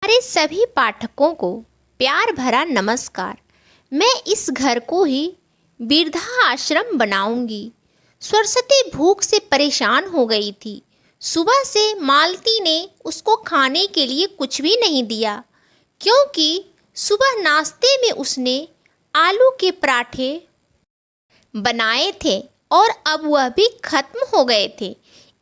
हमारे सभी पाठकों को प्यार भरा नमस्कार। मैं इस घर को ही वृद्धा आश्रम बनाऊंगी। सरस्वती भूख से परेशान हो गई थी। सुबह से मालती ने उसको खाने के लिए कुछ भी नहीं दिया, क्योंकि सुबह नाश्ते में उसने आलू के पराठे बनाए थे और अब वह भी खत्म हो गए थे।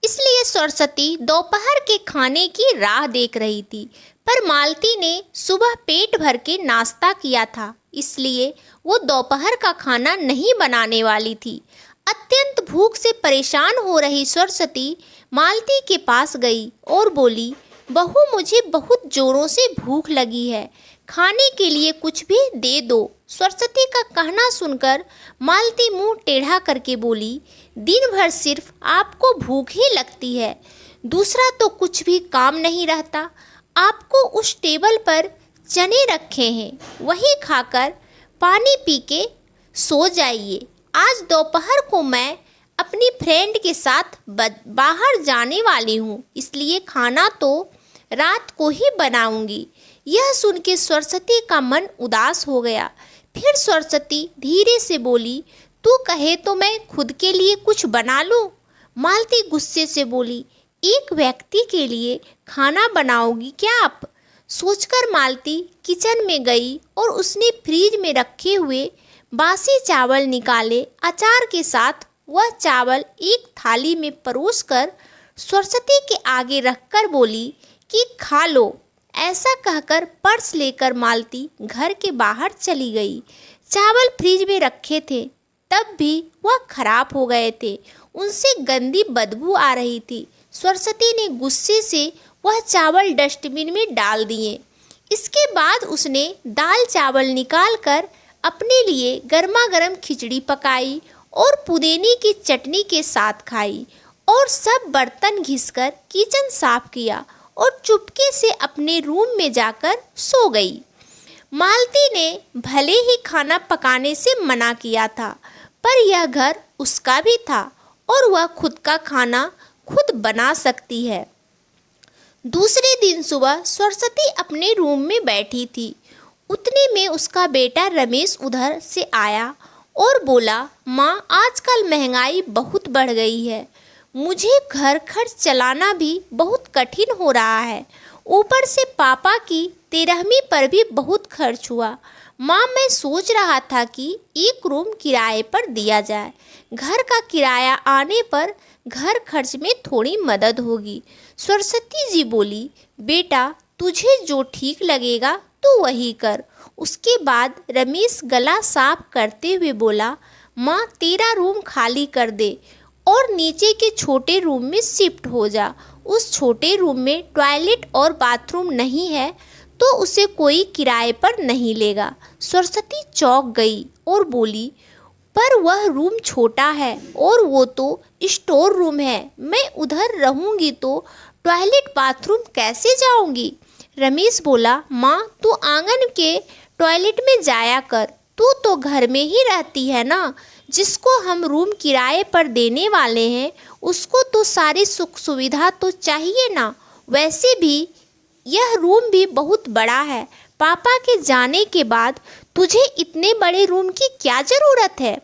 इसलिए सरस्वती दोपहर के खाने की राह देख रही थी, पर मालती ने सुबह पेट भर के नाश्ता किया था, इसलिए वो दोपहर का खाना नहीं बनाने वाली थी। अत्यंत भूख से परेशान हो रही सरस्वती मालती के पास गई और बोली, बहू मुझे बहुत जोरों से भूख लगी है, खाने के लिए कुछ भी दे दो। सरस्वती का कहना सुनकर मालती मुंह टेढ़ा करके बोली, दिन भर सिर्फ आपको भूख ही लगती है, दूसरा तो कुछ भी काम नहीं रहता। आपको उस टेबल पर चने रखे हैं, वही खाकर पानी पी के सो जाइए। आज दोपहर को मैं अपनी फ्रेंड के साथ बाहर जाने वाली हूँ, इसलिए खाना तो रात को ही बनाऊंगी। यह सुन के सरस्वती का मन उदास हो गया। फिर सरस्वती धीरे से बोली, तू कहे तो मैं खुद के लिए कुछ बना लूं। मालती गुस्से से बोली, एक व्यक्ति के लिए खाना बनाओगी क्या आप? सोचकर मालती किचन में गई और उसने फ्रिज में रखे हुए बासी चावल निकाले। अचार के साथ वह चावल एक थाली में परोसकर सरस्वती के आगे रखकर बोली कि खा लो। ऐसा कहकर पर्स लेकर मालती घर के बाहर चली गई। चावल फ्रिज में रखे थे, तब भी वह खराब हो गए थे, उनसे गंदी बदबू आ रही थी। सरस्वती ने गुस्से से वह चावल डस्टबिन में डाल दिए। इसके बाद उसने दाल चावल निकालकर अपने लिए गर्मा गर्म खिचड़ी पकाई और पुदीने की चटनी के साथ खाई और सब बर्तन घिसकर किचन साफ किया और चुपके से अपने रूम में जाकर सो गई। मालती ने भले ही खाना पकाने से मना किया था, पर यह घर उसका भी था और वह खुद का खाना खुद बना सकती है। दूसरे दिन सुबह सरस्वती अपने रूम में बैठी थी। उतने में उसका बेटा रमेश उधर से आया और बोला, माँ आजकल महंगाई बहुत बढ़ गई है, मुझे घर खर्च चलाना भी बहुत कठिन हो रहा है, ऊपर से पापा की 13वीं पर भी बहुत खर्च हुआ। माँ मैं सोच रहा था कि एक रूम किराए पर दिया जाए, घर का किराया आने पर घर खर्च में थोड़ी मदद होगी। सरस्वती जी बोली, बेटा तुझे जो ठीक लगेगा तो वही कर। उसके बाद रमेश गला साफ करते हुए बोला, माँ तेरा रूम खाली कर दे और नीचे के छोटे रूम में शिफ्ट हो जा। उस छोटे रूम में टॉयलेट और बाथरूम नहीं है तो उसे कोई किराए पर नहीं लेगा। सरस्वती चौंक गई और बोली, पर वह रूम छोटा है और वो तो स्टोर रूम है, मैं उधर रहूंगी तो टॉयलेट बाथरूम कैसे जाऊंगी? रमेश बोला, माँ तू आंगन के टॉयलेट में जाया कर, तू तो घर में ही रहती है ना। जिसको हम रूम किराए पर देने वाले हैं उसको तो सारी सुख सुविधा तो चाहिए ना। वैसे भी यह रूम भी बहुत बड़ा है, पापा के जाने के बाद तुझे इतने बड़े रूम की क्या ज़रूरत है?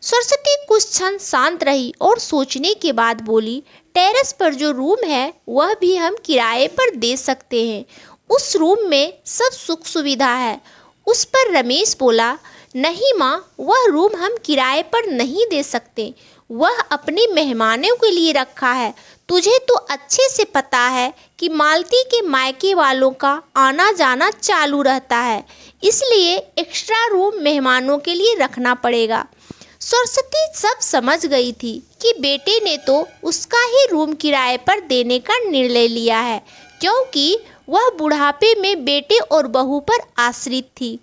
सरस्वती कुछ क्षण शांत रही और सोचने के बाद बोली, टेरेस पर जो रूम है वह भी हम किराए पर दे सकते हैं, उस रूम में सब सुख सुविधा है। उस पर रमेश बोला, नहीं माँ, वह रूम हम किराए पर नहीं दे सकते, वह अपने मेहमानों के लिए रखा है। तुझे तो अच्छे से पता है कि मालती के मायके वालों का आना जाना चालू रहता है, इसलिए एक्स्ट्रा रूम मेहमानों के लिए रखना पड़ेगा। सरस्वती सब समझ गई थी कि बेटे ने तो उसका ही रूम किराए पर देने का निर्णय लिया है, क्योंकि वह बुढ़ापे में बेटे और बहू पर आश्रित थी।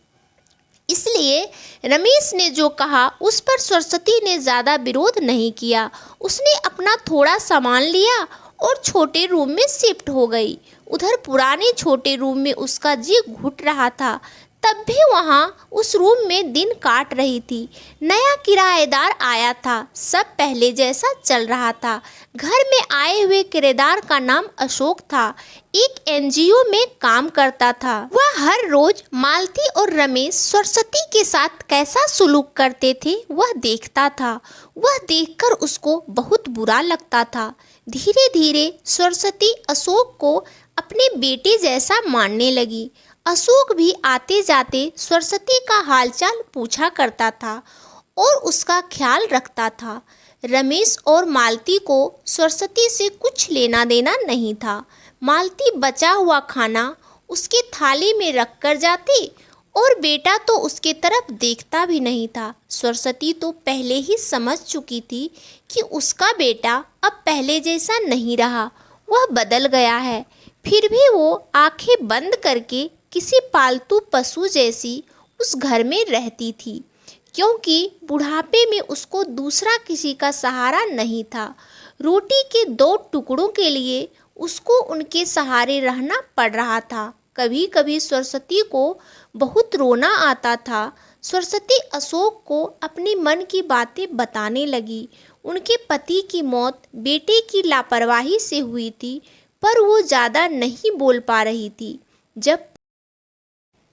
इसलिए रमेश ने जो कहा उस पर सरस्वती ने ज़्यादा विरोध नहीं किया। उसने अपना थोड़ा सामान लिया और छोटे रूम में शिफ्ट हो गई। उधर पुराने छोटे रूम में उसका जी घुट रहा था। तब भी वहाँ उस रूम में दिन काट रही थी। नया किराएदार आया था, सब पहले जैसा चल रहा था। घर में आए हुए किराएदार का नाम अशोक था, एक एनजीओ में काम करता था। वह हर रोज मालती और रमेश सरस्वती के साथ कैसा सुलूक करते थे वह देखता था। वह देखकर उसको बहुत बुरा लगता था। धीरे धीरे सरस्वती अशोक को अपने बेटे जैसा मानने लगी। अशोक भी आते जाते सरस्वती का हालचाल पूछा करता था और उसका ख्याल रखता था। रमेश और मालती को सरस्वती से कुछ लेना देना नहीं था। मालती बचा हुआ खाना उसके थाली में रख कर जाती और बेटा तो उसके तरफ देखता भी नहीं था। सरस्वती तो पहले ही समझ चुकी थी कि उसका बेटा अब पहले जैसा नहीं रहा, वह बदल गया है। फिर भी वो आंखें बंद करके किसी पालतू पशु जैसी उस घर में रहती थी, क्योंकि बुढ़ापे में उसको दूसरा किसी का सहारा नहीं था। रोटी के 2 टुकड़ों के लिए उसको उनके सहारे रहना पड़ रहा था। कभी कभी सरस्वती को बहुत रोना आता था। सरस्वती अशोक को अपने मन की बातें बताने लगी। उनके पति की मौत बेटे की लापरवाही से हुई थी, पर वो ज़्यादा नहीं बोल पा रही थी। जब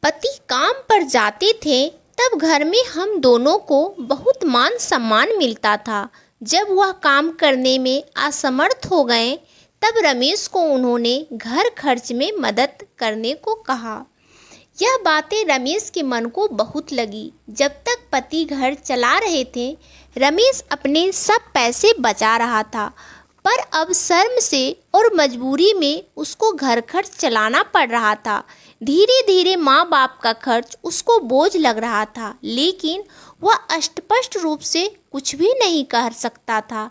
पति काम पर जाते थे तब घर में हम दोनों को बहुत मान सम्मान मिलता था। जब वह काम करने में असमर्थ हो गए तब रमेश को उन्होंने घर खर्च में मदद करने को कहा। यह बातें रमेश के मन को बहुत लगी। जब तक पति घर चला रहे थे रमेश अपने सब पैसे बचा रहा था, पर अब शर्म से और मजबूरी में उसको घर खर्च चलाना पड़ रहा था। धीरे धीरे माँ बाप का खर्च उसको बोझ लग रहा था, लेकिन वह स्पष्ट रूप से कुछ भी नहीं कर सकता था।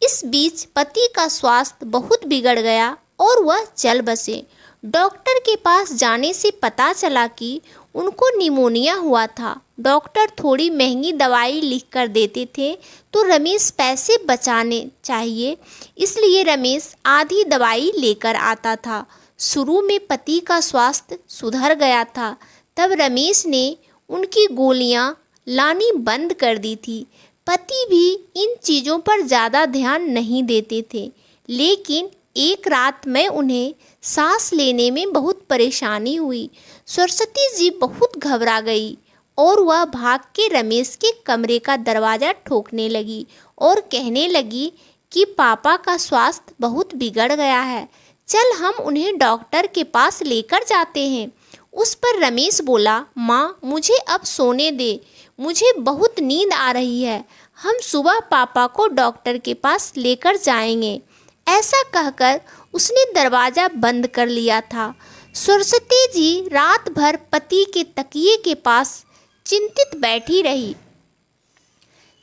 इस बीच पति का स्वास्थ्य बहुत बिगड़ गया और वह चल बसे। डॉक्टर के पास जाने से पता चला कि उनको निमोनिया हुआ था। डॉक्टर थोड़ी महंगी दवाई लिख कर देते थे तो रमेश पैसे बचाने चाहिए, इसलिए रमेश आधी दवाई लेकर आता था। शुरू में पति का स्वास्थ्य सुधर गया था, तब रमेश ने उनकी गोलियां लानी बंद कर दी थी। पति भी इन चीज़ों पर ज़्यादा ध्यान नहीं देते थे, लेकिन एक रात में उन्हें सांस लेने में बहुत परेशानी हुई। सरस्वती जी बहुत घबरा गई और वह भाग के रमेश के कमरे का दरवाज़ा ठोकने लगी और कहने लगी कि पापा का स्वास्थ्य बहुत बिगड़ गया है, चल हम उन्हें डॉक्टर के पास लेकर जाते हैं। उस पर रमेश बोला, माँ मुझे अब सोने दे, मुझे बहुत नींद आ रही है, हम सुबह पापा को डॉक्टर के पास लेकर जाएंगे। ऐसा कहकर उसने दरवाज़ा बंद कर लिया था। सरस्वती जी रात भर पति के तकिए के पास चिंतित बैठी रही।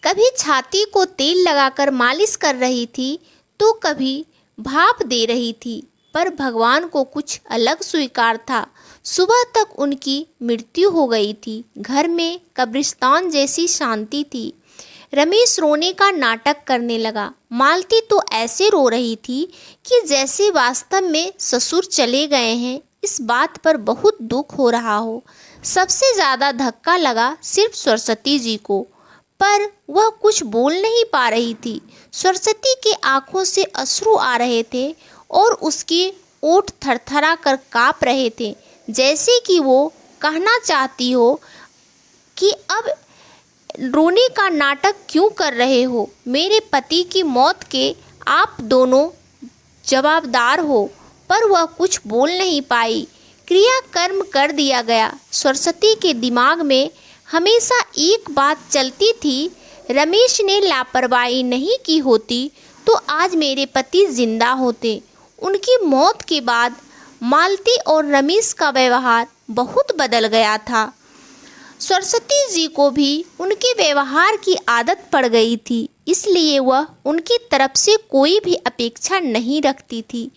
कभी छाती को तेल लगाकर मालिश कर रही थी तो कभी भाप दे रही थी, पर भगवान को कुछ अलग स्वीकार था। सुबह तक उनकी मृत्यु हो गई थी। घर में कब्रिस्तान जैसी शांति थी। रमेश रोने का नाटक करने लगा। मालती तो ऐसे रो रही थी कि जैसे वास्तव में ससुर चले गए हैं, इस बात पर बहुत दुख हो रहा हो। सबसे ज़्यादा धक्का लगा सिर्फ सरस्वती जी को, पर वह कुछ बोल नहीं पा रही थी। सरस्वती के आंखों से अश्रु आ रहे थे और उसके ओठ थरथरा कर काँप रहे थे, जैसे कि वो कहना चाहती हो कि अब रोने का नाटक क्यों कर रहे हो, मेरे पति की मौत के आप दोनों जवाबदार हो। पर वह कुछ बोल नहीं पाई। क्रियाकर्म कर दिया गया। सरस्वती के दिमाग में हमेशा एक बात चलती थी, रमेश ने लापरवाही नहीं की होती तो आज मेरे पति जिंदा होते। उनकी मौत के बाद मालती और रमेश का व्यवहार बहुत बदल गया था। सरस्वती जी को भी उनके व्यवहार की आदत पड़ गई थी, इसलिए वह उनकी तरफ से कोई भी अपेक्षा नहीं रखती थी,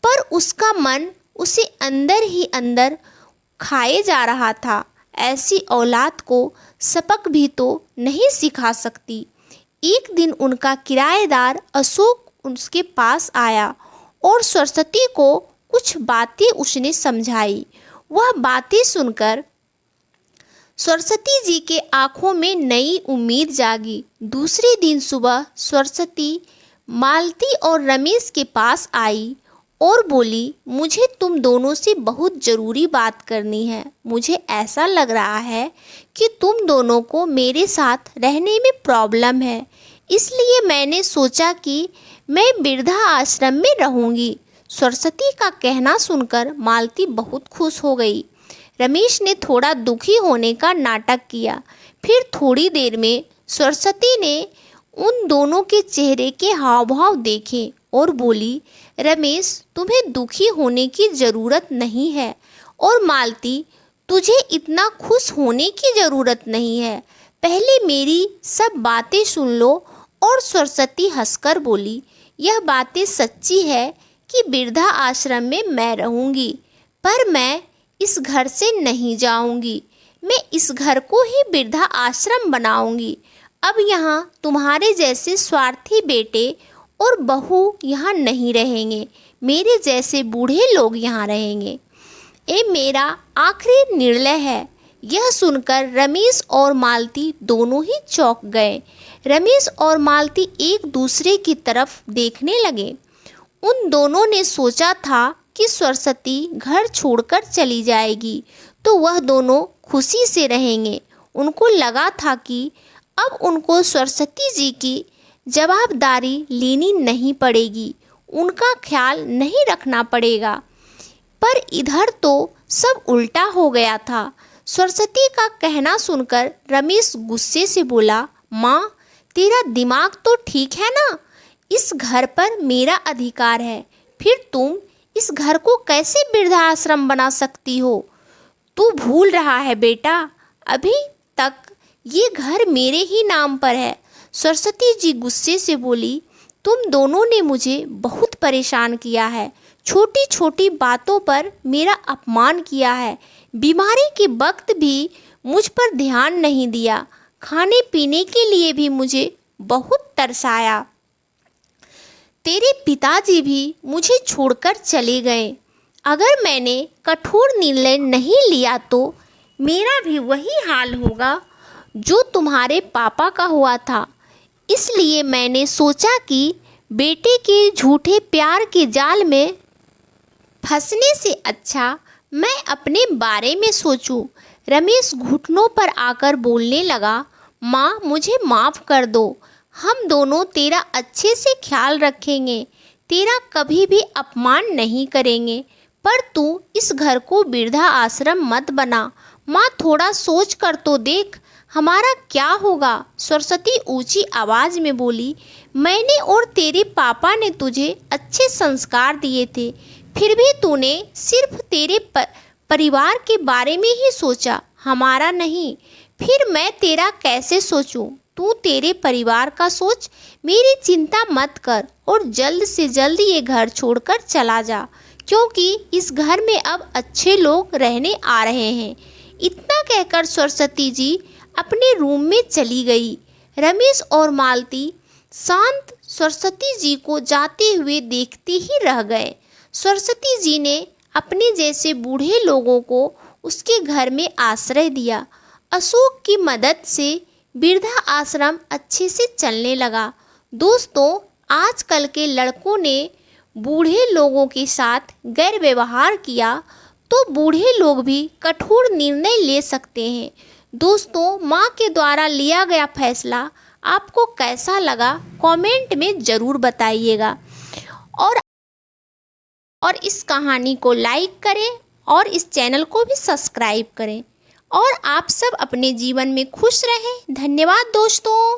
पर उसका मन उसे अंदर ही अंदर खाए जा रहा था। ऐसी औलाद को सबक भी तो नहीं सिखा सकती। एक दिन उनका किराएदार अशोक उसके पास आया और सरस्वती को कुछ बातें उसने समझाई। वह बातें सुनकर सरस्वती जी के आंखों में नई उम्मीद जागी। दूसरे दिन सुबह सरस्वती मालती और रमेश के पास आई और बोली, मुझे तुम दोनों से बहुत ज़रूरी बात करनी है। मुझे ऐसा लग रहा है कि तुम दोनों को मेरे साथ रहने में प्रॉब्लम है, इसलिए मैंने सोचा कि मैं वृद्धा आश्रम में रहूंगी। सरस्वती का कहना सुनकर मालती बहुत खुश हो गई। रमेश ने थोड़ा दुखी होने का नाटक किया। फिर थोड़ी देर में सरस्वती ने उन दोनों के चेहरे के हाव भाव देखे और बोली, रमेश, तुम्हें दुखी होने की ज़रूरत नहीं है और मालती, तुझे इतना खुश होने की ज़रूरत नहीं है। पहले मेरी सब बातें सुन लो। और सरस्वती हंसकर बोली, यह बातें सच्ची है कि वृद्धा आश्रम में मैं रहूंगी, पर मैं इस घर से नहीं जाऊंगी। मैं इस घर को ही वृद्धा आश्रम बनाऊंगी। अब यहाँ तुम्हारे जैसे स्वार्थी बेटे और बहू यहाँ नहीं रहेंगे, मेरे जैसे बूढ़े लोग यहाँ रहेंगे। ये मेरा आखिरी निर्णय है। यह सुनकर रमेश और मालती दोनों ही चौंक गए। रमेश और मालती एक दूसरे की तरफ देखने लगे। उन दोनों ने सोचा था कि सरस्वती घर छोड़कर चली जाएगी तो वह दोनों खुशी से रहेंगे। उनको लगा था कि अब उनको सरस्वती जी की जवाबदारी लेनी नहीं पड़ेगी, उनका ख्याल नहीं रखना पड़ेगा। पर इधर तो सब उल्टा हो गया था। सरस्वती का कहना सुनकर रमेश गुस्से से बोला, माँ, तेरा दिमाग तो ठीक है ना? इस घर पर मेरा अधिकार है, फिर तुम इस घर को कैसे वृद्धाश्रम बना सकती हो? तू भूल रहा है बेटा, अभी तक ये घर मेरे ही नाम पर है। सरस्वती जी गुस्से से बोली, तुम दोनों ने मुझे बहुत परेशान किया है, छोटी छोटी बातों पर मेरा अपमान किया है, बीमारी के वक्त भी मुझ पर ध्यान नहीं दिया, खाने पीने के लिए भी मुझे बहुत तरसाया। तेरे पिताजी भी मुझे छोड़कर चले गए। अगर मैंने कठोर निर्णय नहीं लिया तो मेरा भी वही हाल होगा जो तुम्हारे पापा का हुआ था। इसलिए मैंने सोचा कि बेटे के झूठे प्यार के जाल में फंसने से अच्छा मैं अपने बारे में सोचूं। रमेश घुटनों पर आकर बोलने लगा, माँ, मुझे माफ़ कर दो। हम दोनों तेरा अच्छे से ख्याल रखेंगे, तेरा कभी भी अपमान नहीं करेंगे, पर तू इस घर को वृद्धा आश्रम मत बना। माँ, थोड़ा सोच कर तो देख, हमारा क्या होगा? सरस्वती ऊंची आवाज़ में बोली, मैंने और तेरे पापा ने तुझे अच्छे संस्कार दिए थे, फिर भी तूने सिर्फ तेरे परिवार के बारे में ही सोचा, हमारा नहीं। फिर मैं तेरा कैसे सोचूं? तू तेरे परिवार का सोच, मेरी चिंता मत कर और जल्द से जल्द ये घर छोड़कर चला जा, क्योंकि इस घर में अब अच्छे लोग रहने आ रहे हैं। इतना कहकर सरस्वती जी अपने रूम में चली गई। रमेश और मालती शांत सरस्वती जी को जाते हुए देखते ही रह गए। सरस्वती जी ने अपने जैसे बूढ़े लोगों को उसके घर में आश्रय दिया। अशोक की मदद से वृद्धा आश्रम अच्छे से चलने लगा। दोस्तों, आजकल के लड़कों ने बूढ़े लोगों के साथ गैर व्यवहार किया तो बूढ़े लोग भी कठोर निर्णय ले सकते हैं। दोस्तों, माँ के द्वारा लिया गया फैसला आपको कैसा लगा, कमेंट में ज़रूर बताइएगा। और इस कहानी को लाइक करें और इस चैनल को भी सब्सक्राइब करें। और आप सब अपने जीवन में खुश रहें। धन्यवाद दोस्तों।